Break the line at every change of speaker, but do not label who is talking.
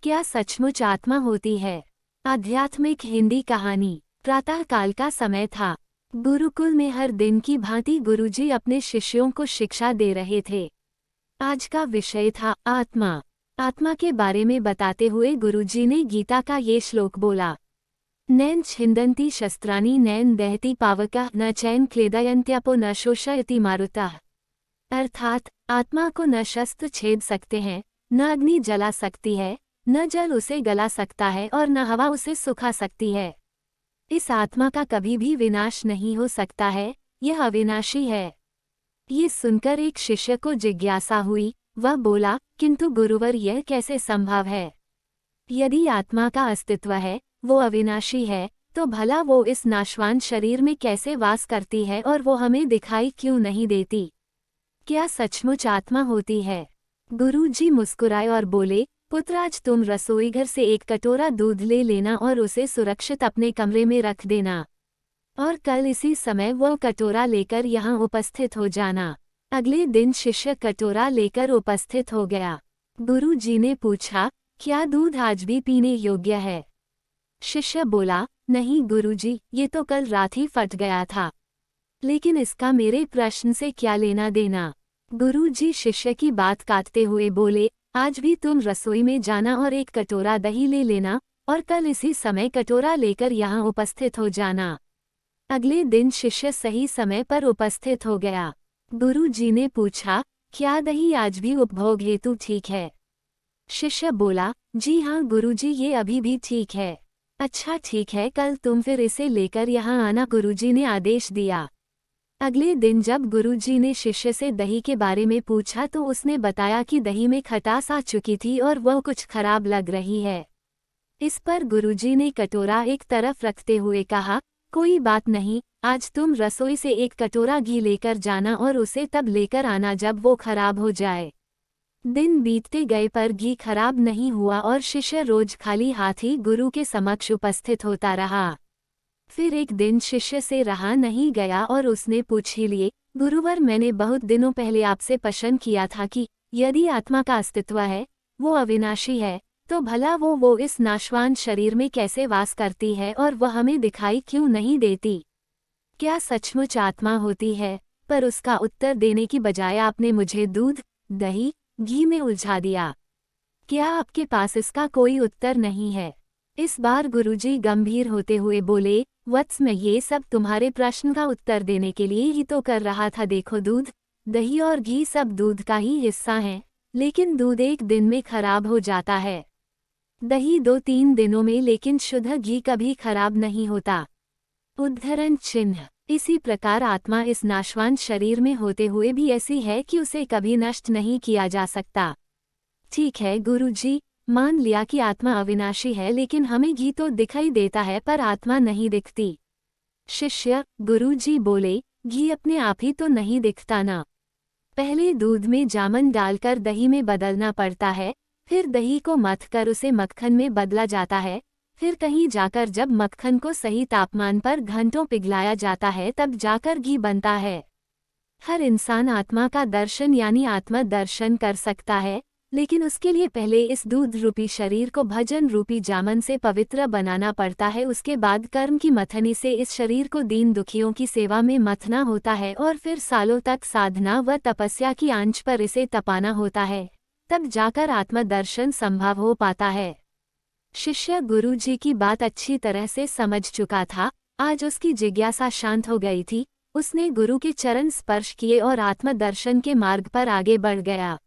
क्या सचमुच आत्मा होती है? आध्यात्मिक हिंदी कहानी। प्रातःकाल का समय था। गुरुकुल में हर दिन की भांति गुरुजी अपने शिष्यों को शिक्षा दे रहे थे। आज का विषय था आत्मा। आत्मा के बारे में बताते हुए गुरुजी ने गीता का ये श्लोक बोला, नैन छिन्दन्ति शस्त्राणि नैन दहति पावकः न चैन क्लेदयन्त्यपो न शोषयति मारुतः। अर्थात आत्मा को न शस्त्र छेद सकते हैं, न अग्नि जला सकती है, न जल उसे गला सकता है और न हवा उसे सुखा सकती है। इस आत्मा का कभी भी विनाश नहीं हो सकता है, यह अविनाशी है। ये सुनकर एक शिष्य को जिज्ञासा हुई। वह बोला, किंतु गुरुवर यह कैसे संभव है? यदि आत्मा का अस्तित्व है, वो अविनाशी है, तो भला वो इस नाशवान शरीर में कैसे वास करती है और वो हमें दिखाई क्यों नहीं देती? क्या सचमुच आत्मा होती है? गुरुजी मुस्कुराए और बोले, पुत्र आज तुम रसोईघर से एक कटोरा दूध ले लेना और उसे सुरक्षित अपने कमरे में रख देना, और कल इसी समय वो कटोरा लेकर यहाँ उपस्थित हो जाना। अगले दिन शिष्य कटोरा लेकर उपस्थित हो गया। गुरुजी ने पूछा, क्या दूध आज भी पीने योग्य है? शिष्य बोला, नहीं गुरुजी, ये तो कल रात ही फट गया था। लेकिन इसका मेरे प्रश्न से क्या लेना देना? गुरुजी शिष्य की बात काटते हुए बोले, आज भी तुम रसोई में जाना और एक कटोरा दही ले लेना और कल इसी समय कटोरा लेकर यहाँ उपस्थित हो जाना। अगले दिन शिष्य सही समय पर उपस्थित हो गया। गुरुजी ने पूछा, क्या दही आज भी उपभोग हेतु ठीक है? शिष्य बोला, जी हाँ गुरुजी, ये अभी भी ठीक है। अच्छा ठीक है, कल तुम फिर इसे लेकर यहाँ आना, गुरुजी ने आदेश दिया। अगले दिन जब गुरुजी ने शिष्य से दही के बारे में पूछा तो उसने बताया कि दही में खटास आ चुकी थी और वह कुछ खराब लग रही है। इस पर गुरुजी ने कटोरा एक तरफ रखते हुए कहा, कोई बात नहीं, आज तुम रसोई से एक कटोरा घी लेकर जाना और उसे तब लेकर आना जब वो खराब हो जाए। दिन बीतते गए पर घी खराब नहीं हुआ और शिष्य रोज खाली हाथ ही गुरु के समक्ष उपस्थित होता रहा। फिर एक दिन शिष्य से रहा नहीं गया और उसने पूछ ही लिए, गुरुवर मैंने बहुत दिनों पहले आपसे प्रश्न किया था कि यदि आत्मा का अस्तित्व है, वो अविनाशी है, तो भला वो इस नाशवान शरीर में कैसे वास करती है और वह हमें दिखाई क्यों नहीं देती? क्या सचमुच आत्मा होती है? पर उसका उत्तर देने की बजाय आपने मुझे दूध, दही, घी में उलझा दिया। क्या आपके पास इसका कोई उत्तर नहीं है? इस बार गुरुजी गंभीर होते हुए बोले, वत्स मैं ये सब तुम्हारे प्रश्न का उत्तर देने के लिए ही तो कर रहा था। देखो दूध, दही और घी सब दूध का ही हिस्सा हैं, लेकिन दूध एक दिन में खराब हो जाता है, दही 2-3 दिनों में, लेकिन शुद्ध घी कभी खराब नहीं होता। उद्धरण चिन्ह। इसी प्रकार आत्मा इस नाशवान शरीर में होते हुए भी ऐसी है कि उसे कभी नष्ट नहीं किया जा सकता। ठीक है गुरुजी, मान लिया कि आत्मा अविनाशी है, लेकिन हमें घी तो दिखाई देता है पर आत्मा नहीं दिखती। शिष्य, गुरुजी बोले, घी अपने आप ही तो नहीं दिखता ना। पहले दूध में जामन डालकर दही में बदलना पड़ता है, फिर दही को मथकर उसे मक्खन में बदला जाता है, फिर कहीं जाकर जब मक्खन को सही तापमान पर घंटों पिघलाया जाता है तब जाकर घी बनता है। हर इंसान आत्मा का दर्शन यानी आत्म दर्शन कर सकता है, लेकिन उसके लिए पहले इस दूध रूपी शरीर को भजन रूपी जामन से पवित्र बनाना पड़ता है। उसके बाद कर्म की मथनी से इस शरीर को दीन दुखियों की सेवा में मथना होता है और फिर सालों तक साधना व तपस्या की आंच पर इसे तपाना होता है, तब जाकर आत्मदर्शन संभव हो पाता है। शिष्य गुरुजी की बात अच्छी तरह से समझ चुका था। आज उसकी जिज्ञासा शांत हो गई थी। उसने गुरु के चरण स्पर्श किए और आत्मदर्शन के मार्ग पर आगे बढ़ गया।